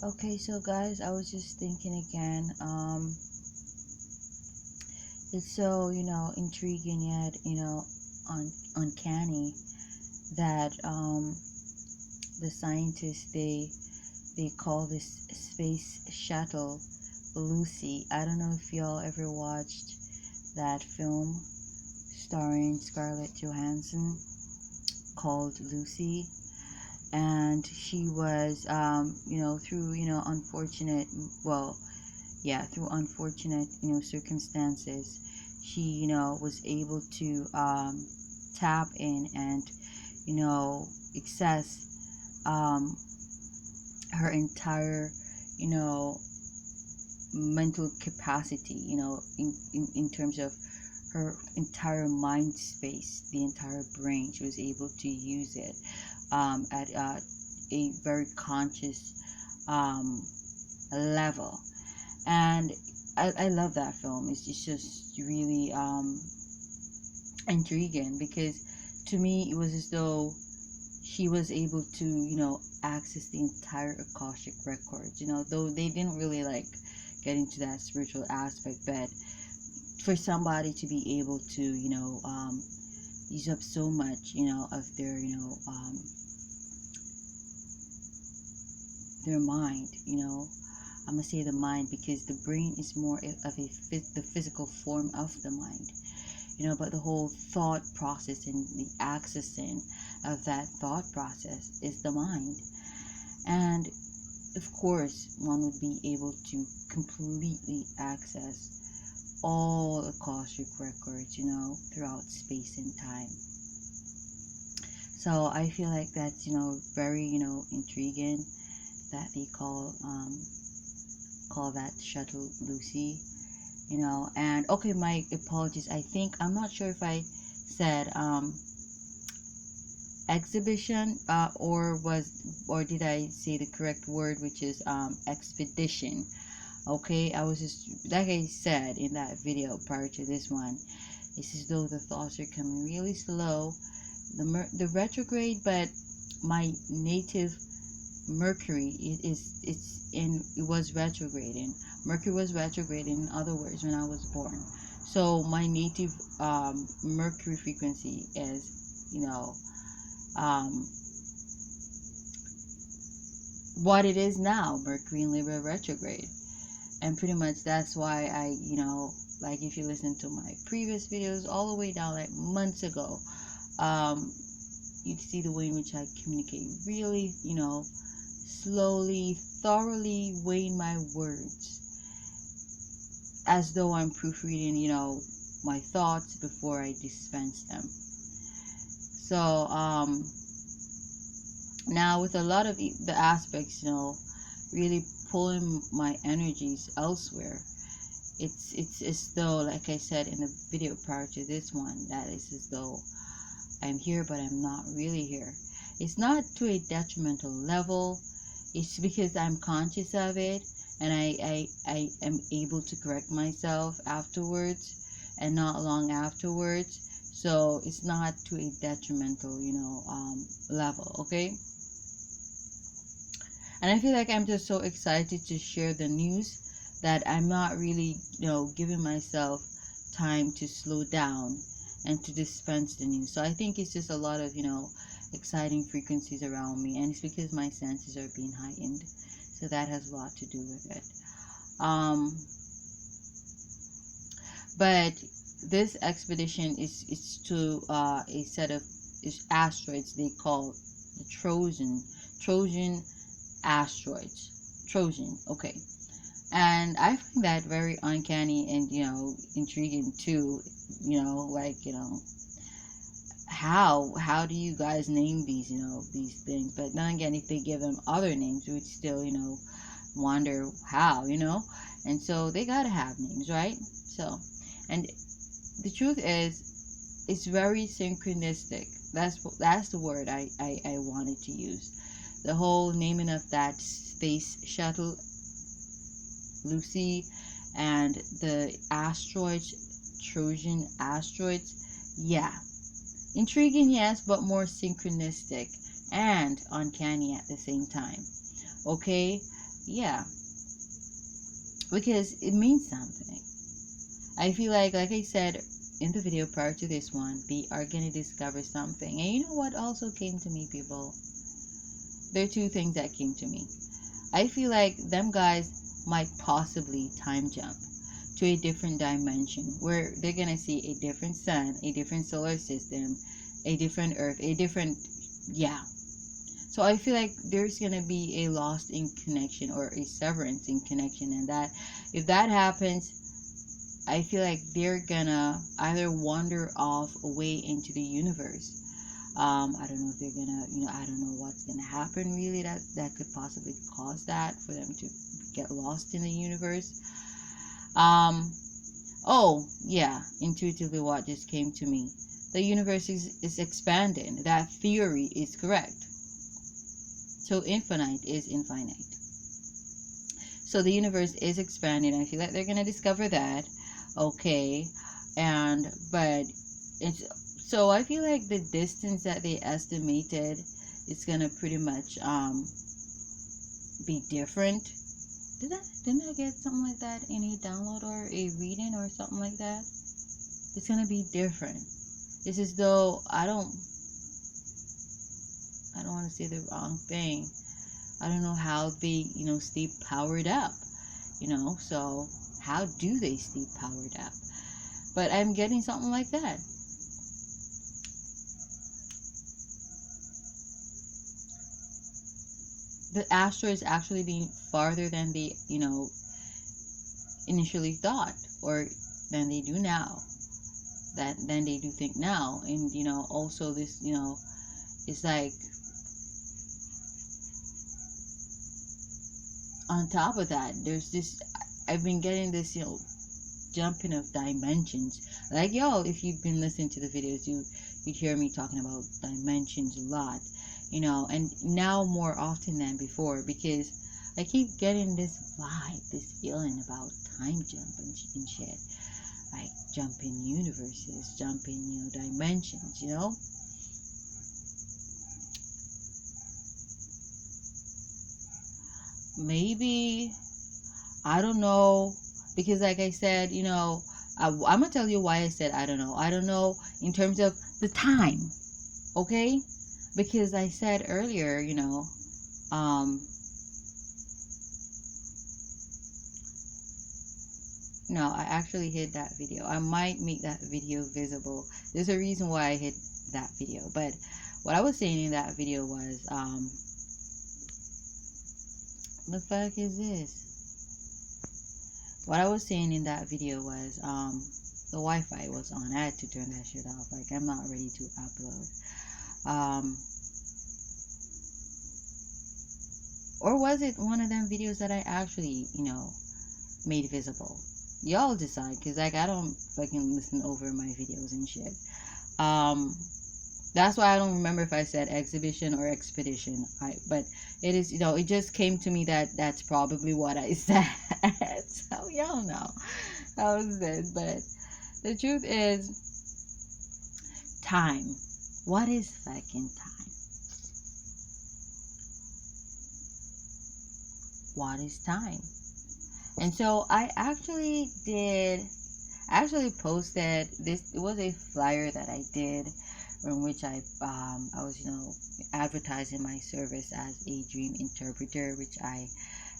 Okay, so guys, I was just thinking again. It's so intriguing yet uncanny that the scientists they call this space shuttle Lucy. I don't know if y'all ever watched that film starring Scarlett Johansson called Lucy, and she was through unfortunate, well, yeah, through unfortunate circumstances, she was able to tap in and access her entire you know mental capacity, in terms of her entire mind space, the entire brain. She was able to use it at a very conscious level. And I love that film. It's just really intriguing, because to me it was as though she was able to access the entire Akashic records, though they didn't really like get into that spiritual aspect. But for somebody to be able to use up so much of their mind, I'm gonna say the mind, because the brain is more of the physical form of the mind, but the whole thought process and the accessing of that thought process is the mind. And of course, one would be able to completely access all Akashic records, throughout space and time. So I feel like that's, very, intriguing that they call that shuttle Lucy, and okay, my apologies. I think I'm not sure if I said exhibition, or did I say the correct word, which is expedition. Okay, I was just, like I said in that video prior to this one, it's as though the thoughts are coming really slow, the retrograde. But my native Mercury, it was retrograding. Mercury was retrograding, in other words, when I was born. So my native Mercury frequency is um, what it is now, Mercury in Libra retrograde. And pretty much that's why I, like if you listen to my previous videos all the way down like months ago, um, you'd see the way in which I communicate really, slowly, thoroughly weighing my words as though I'm proofreading, my thoughts before I dispense them. So, now with a lot of the aspects, really pulling my energies elsewhere, it's as though, like I said in the video prior to this one, that is as though I'm here but I'm not really here. It's not to a detrimental level. It's because I'm conscious of it, and I am able to correct myself afterwards and not long afterwards. So it's not to a detrimental level. Okay. And I feel like I'm just so excited to share the news that I'm not really, giving myself time to slow down and to dispense the news. So I think it's just a lot of, exciting frequencies around me, and it's because my senses are being heightened. So that has a lot to do with it. But this expedition is to a set of asteroids they call the Trojan Asteroids. Trojan, okay. And I find that very uncanny and, intriguing too. How do you guys name these things? But then again, if they give them other names, we would still, wonder how, And so they gotta have names, right? So, and the truth is, it's very synchronistic. That's the word I wanted to use. The whole naming of that space shuttle Lucy, and the asteroids, Trojan asteroids. Yeah, intriguing, yes, but more synchronistic and uncanny at the same time. Okay, yeah, because it means something. I feel like I said in the video prior to this one, we are gonna discover something. And you know what also came to me, people? There are two things that came to me. I feel like them guys might possibly time jump to a different dimension where they're gonna see a different sun, a different solar system, a different earth, a different, yeah. So I feel like there's gonna be a lost in connection or a severance in connection, and that if that happens, I feel like they're gonna either wander off away into the universe. I don't know if they're gonna, I don't know what's gonna happen really that could possibly cause that for them to get lost in the universe. Oh yeah, intuitively what just came to me. The universe is expanding. That theory is correct. So infinite is infinite. So the universe is expanding. I feel like they're gonna discover that. Okay. But it's so I feel like the distance that they estimated is gonna pretty much be different. Didn't I get something like that in a download or a reading or something like that? It's gonna be different. It's as though I don't want to say the wrong thing. I don't know how they, stay powered up, so how do they stay powered up? But I'm getting something like that. The asteroids actually being farther than they, initially thought, or than they do now, than they do think now. And, also this, it's like, on top of that, there's this, I've been getting this, jumping of dimensions. Like, yo, if you've been listening to the videos, you'd hear me talking about dimensions a lot, and now more often than before, because I keep getting this vibe, this feeling about time jump and shit. Like jumping universes, jumping, dimensions, Maybe, I don't know, because like I said, I'm gonna tell you why I said I don't know. I don't know in terms of the time, okay? Because I said earlier, no, I actually hid that video. I might make that video visible. There's a reason why I hid that video. But what I was saying in that video was, the fuck is this? What I was saying in that video was, the Wi-Fi was on. I had to turn that shit off. Like, I'm not ready to upload. Or was it one of them videos that I actually, made visible? Y'all decide, because like I don't fucking listen over my videos and shit. That's why I don't remember if I said exhibition or expedition. But it is, it just came to me that that's probably what I said. So y'all know how is this. But the truth is, time. What is fucking time? What is time? And so I actually posted this. It was a flyer that I did, in which I was advertising my service as a dream interpreter, which I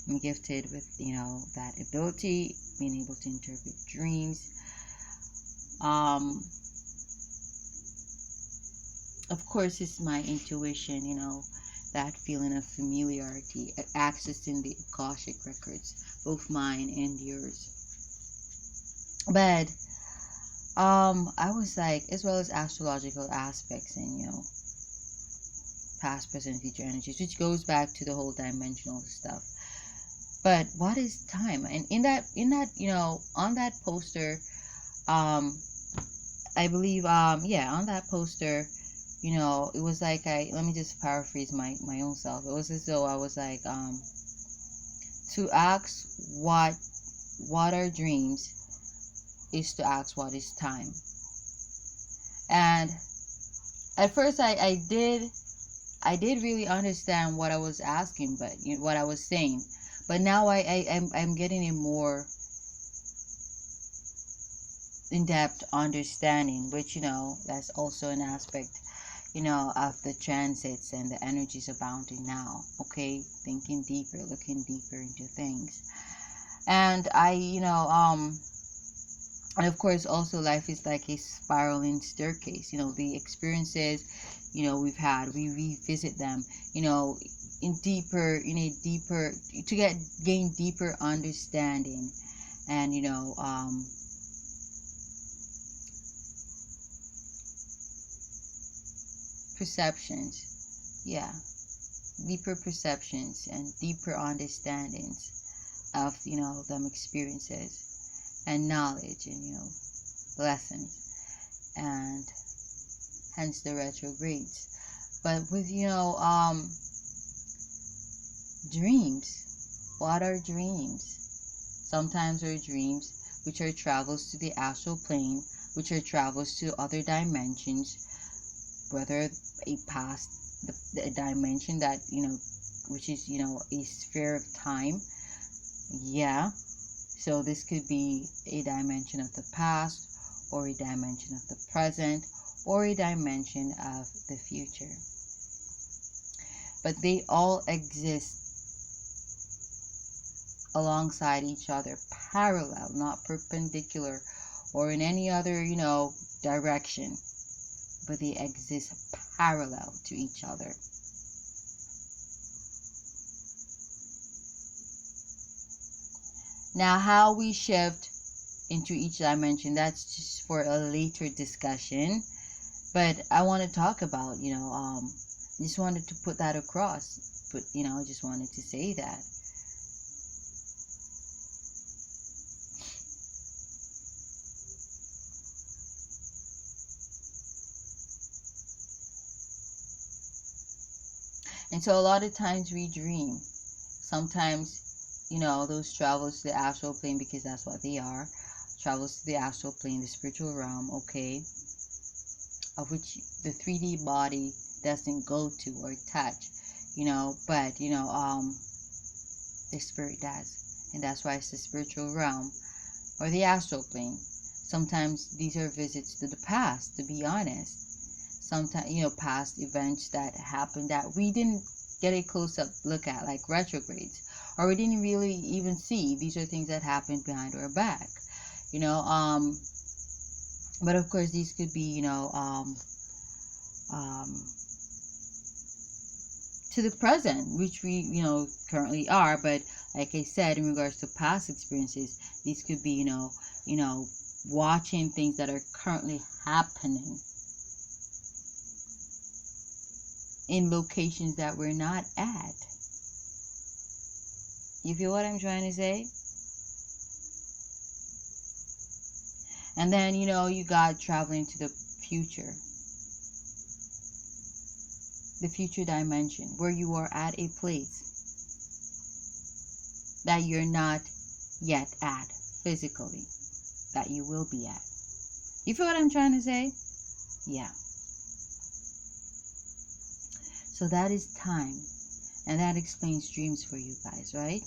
am gifted with that ability, being able to interpret dreams. Of course, it's my intuition, that feeling of familiarity, accessing the Akashic records, both mine and yours. But I was like, as well as astrological aspects and past, present, future energies, which goes back to the whole dimensional stuff. But what is time? And in that on that poster, I believe on that poster, it was like let me just paraphrase my own self. It was as though I was like, to ask what are dreams is to ask what is time. And at first I did really understand what I was asking, but what I was saying. But now I'm getting a more in-depth understanding, which, that's also an aspect, of the transits and the energies abounding now. Okay, thinking deeper, looking deeper into things. And and of course, also life is like a spiraling staircase. The experiences, we've had, we revisit them, in a deeper, to gain deeper understanding, and perceptions. Yeah, deeper perceptions and deeper understandings of them experiences and knowledge, and lessons, and hence the retrogrades. But with dreams, what are dreams? Sometimes are dreams which are travels to the astral plane, which are travels to other dimensions, whether a past, the dimension that which is a sphere of time. Yeah, so this could be a dimension of the past, or a dimension of the present, or a dimension of the future. But they all exist alongside each other, parallel, not perpendicular or in any other direction, but they exist parallel to each other. Now, how we shift into each dimension, that's just for a later discussion. But I want to talk about, just wanted to put that across. But, just wanted to say that. And so a lot of times we dream. Sometimes, those travels to the astral plane, because that's what they are. Travels to the astral plane, the spiritual realm, okay, of which the 3D body doesn't go to or touch, but the spirit does, and that's why it's the spiritual realm or the astral plane. Sometimes these are visits to the past, to be honest. Sometimes, past events that happened that we didn't get a close-up look at, like retrogrades, or we didn't really even see. These are things that happened behind our back, but of course these could be to the present, which we currently are. But like I said, in regards to past experiences, these could be watching things that are currently happening in locations that we're not at. You feel what I'm trying to say? And then you got traveling to the future, the future dimension, where you are at a place that you're not yet at physically, that you will be at. You feel what I'm trying to say? Yeah. So that is time, and that explains dreams for you guys, right?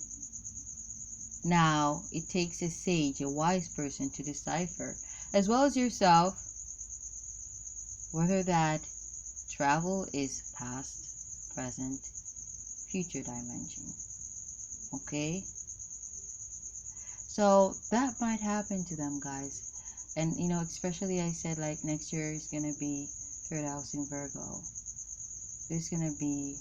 Now, it takes a sage, a wise person, to decipher, as well as yourself, whether that travel is past, present, future dimension. Okay? So that might happen to them, guys. And especially I said, like, next year is gonna be third house in Virgo. There's gonna be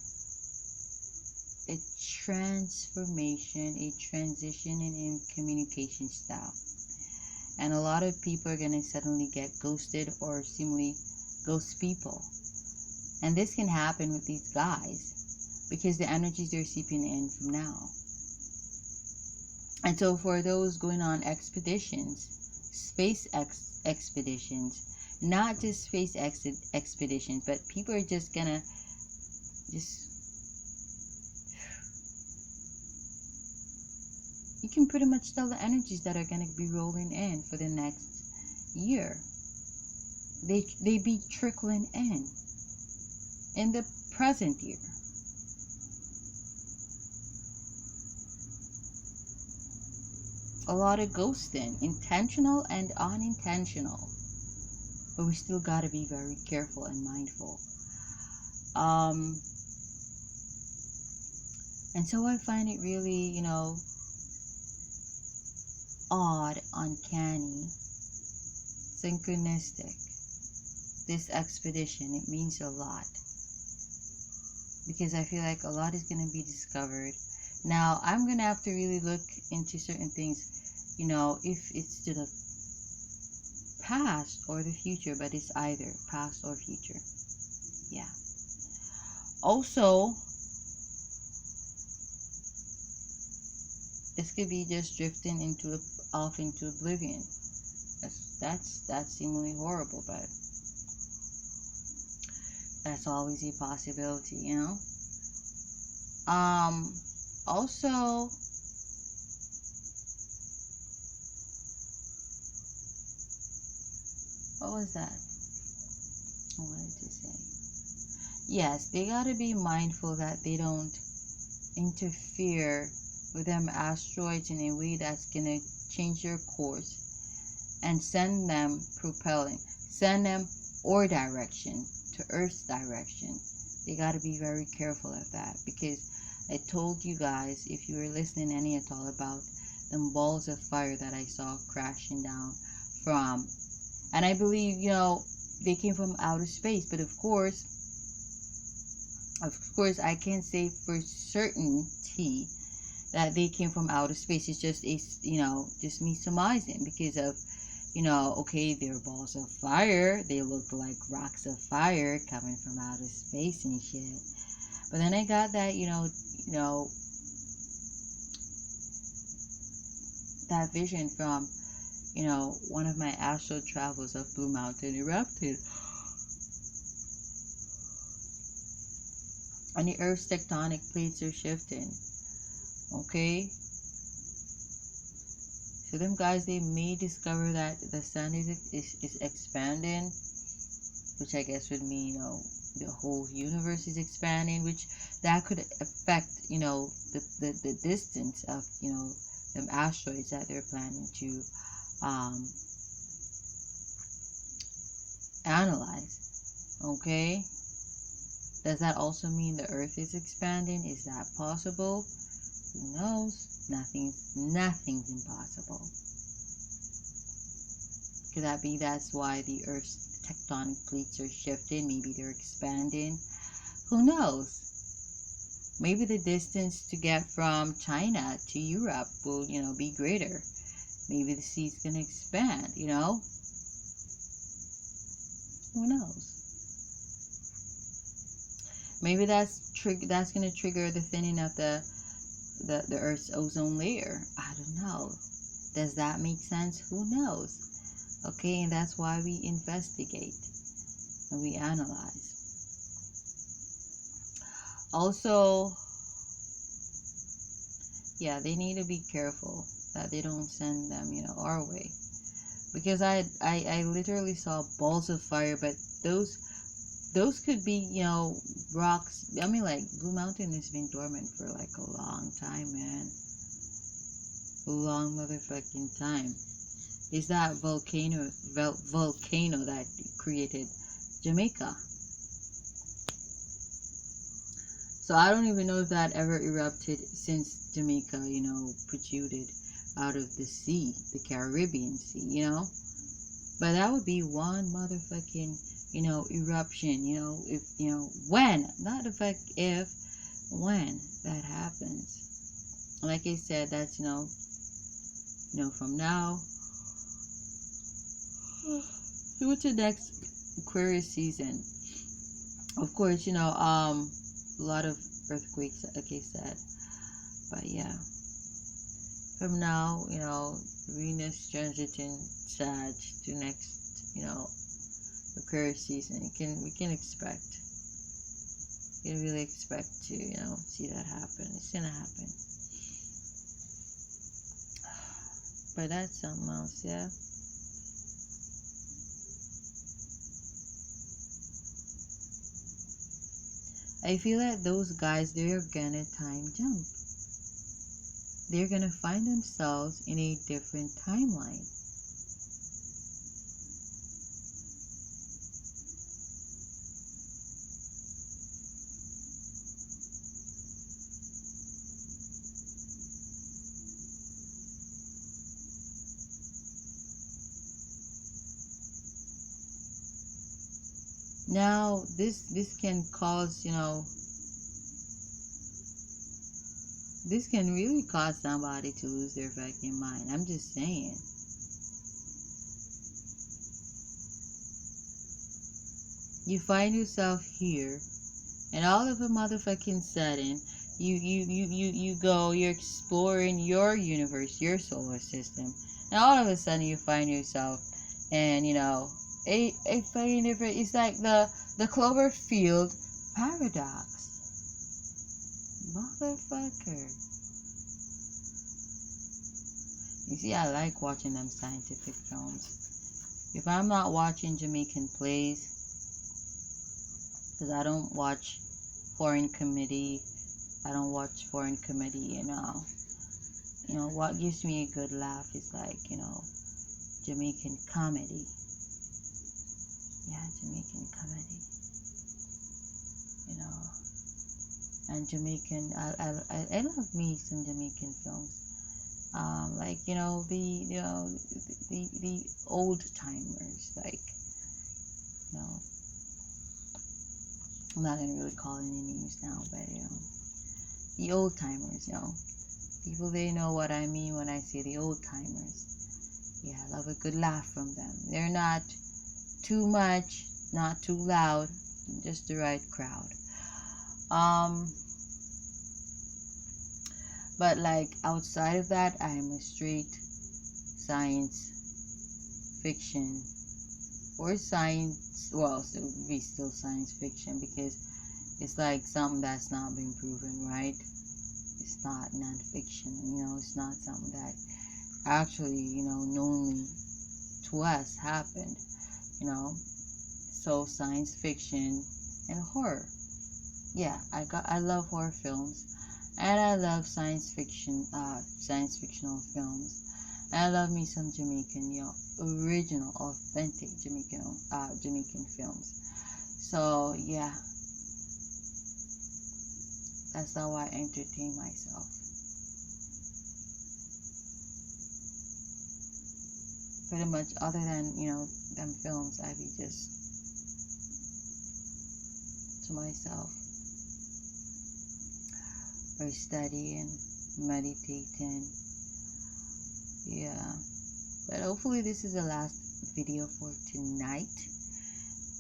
a transformation, a transition in communication style. And a lot of people are gonna suddenly get ghosted or seemingly ghost people. And this can happen with these guys because the energies they're seeping in from now. And so for those going on expeditions, space expeditions, not just space expeditions, but people are just gonna you can pretty much tell the energies that are gonna be rolling in for the next year. They be trickling in the present year. A lot of ghosting, intentional and unintentional. But we still gotta be very careful and mindful. Um, and so I find it really, odd, uncanny, synchronistic. This expedition, it means a lot because I feel like a lot is gonna be discovered. Now I'm gonna have to really look into certain things, if it's to the past or the future, but it's either past or future. Yeah. Also, this could be just drifting off into oblivion. That's seemingly horrible, but that's always a possibility. Um, Also, what was that? I wanted to say. Yes, they gotta be mindful that they don't interfere with them asteroids in a way that's gonna change their course and send them or direction to Earth's direction. They got to be very careful of that because I told you guys, if you were listening any at all, about them balls of fire that I saw crashing down from, and I believe they came from outer space, but of course I can't say for certainty that they came from outer space. It's just me surmising because of okay, they're balls of fire. They look like rocks of fire coming from outer space and shit. But then I got that, that vision from, one of my astral travels of Blue Mountain erupted. And the Earth's tectonic plates are shifting. Okay? So them guys, they may discover that the sun is expanding, which I guess would mean, the whole universe is expanding, which that could affect, the distance of, them asteroids that they're planning to analyze. Okay? Does that also mean the Earth is expanding? Is that possible? Who knows? Nothing's impossible. Could that be that's why the Earth's tectonic plates are shifting? Maybe they're expanding. Who knows? Maybe the distance to get from China to Europe will, be greater. Maybe the sea's gonna expand. Who knows? Maybe that's gonna trigger the thinning of the Earth's ozone layer. I don't know. Does that make sense? Who knows? Okay, and that's why we investigate and we analyze. Also, yeah, they need to be careful that they don't send them, our way. Because I literally saw balls of fire, but those could be, rocks. I mean, like, Blue Mountain has been dormant for like a long time, man. A long motherfucking time. Is that volcano that created Jamaica? So I don't even know if that ever erupted since Jamaica, protruded out of the sea, the Caribbean Sea, But that would be one motherfucking, eruption, if, when, not the fact if, when that happens. Like I said, that's, from now through to next Aquarius season. Of course, a lot of earthquakes, like I said. But yeah, from now, Venus transiting Sag to next, Aquarius season. We can expect. You can really expect to, see that happen. It's gonna happen. But that's something else, yeah. I feel like those guys, they're gonna time jump. they're gonna find themselves in a different timeline. Now, this can cause, this can really cause somebody to lose their fucking mind. I'm just saying. You find yourself here, and all of a motherfucking sudden, you're exploring your universe, your solar system, and all of a sudden you find yourself, and a fucking different. It's like the Cloverfield paradox, motherfucker. You see, I like watching them scientific films. If I'm not watching Jamaican plays, because I don't watch foreign comedy. I don't watch foreign comedy, what gives me a good laugh is like, Jamaican comedy. Yeah, Jamaican comedy. And Jamaican, I love me some Jamaican films. Like, the old timers, like, I'm not gonna really call any names now, but the old timers, people, they know what I mean when I say the old timers. Yeah, I love a good laugh from them. They're not too much, not too loud, just the right crowd. But like outside of that, I'm a straight science fiction or science. Well, so it would be still science fiction because it's like something that's not been proven, right? It's not non-fiction, it's not something that actually, knownly to us happened, So science fiction and horror. Yeah, I love horror films, and I love science fictional films. And I love me some Jamaican, original, authentic Jamaican films. So yeah, that's how I entertain myself. Pretty much, other than them films, I be just to myself, or studying, meditating. Yeah, but hopefully this is the last video for tonight.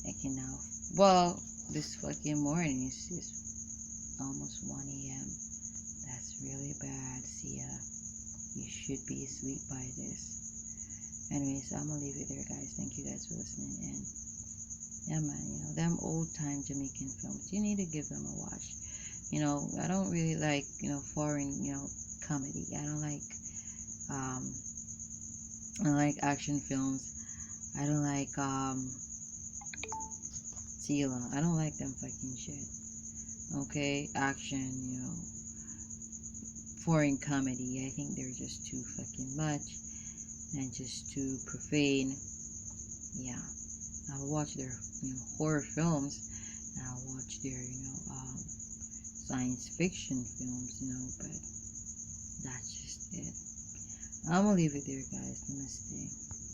I can now. Well, this fucking morning is just almost 1 a.m. That's really bad. See ya. You should be asleep by this. Anyways, I'm gonna leave it there, guys. Thank you guys for listening. And yeah, man, them old time Jamaican films, you need to give them a watch. I don't really like, foreign, comedy. I don't like, I like action films. I don't like, Tila. I don't like them fucking shit. Okay, action, foreign comedy. I think they're just too fucking much and just too profane. Yeah, I'll watch their horror films. I'll watch their science fiction films. But that's just it. I'm gonna leave it there, guys. Namaste.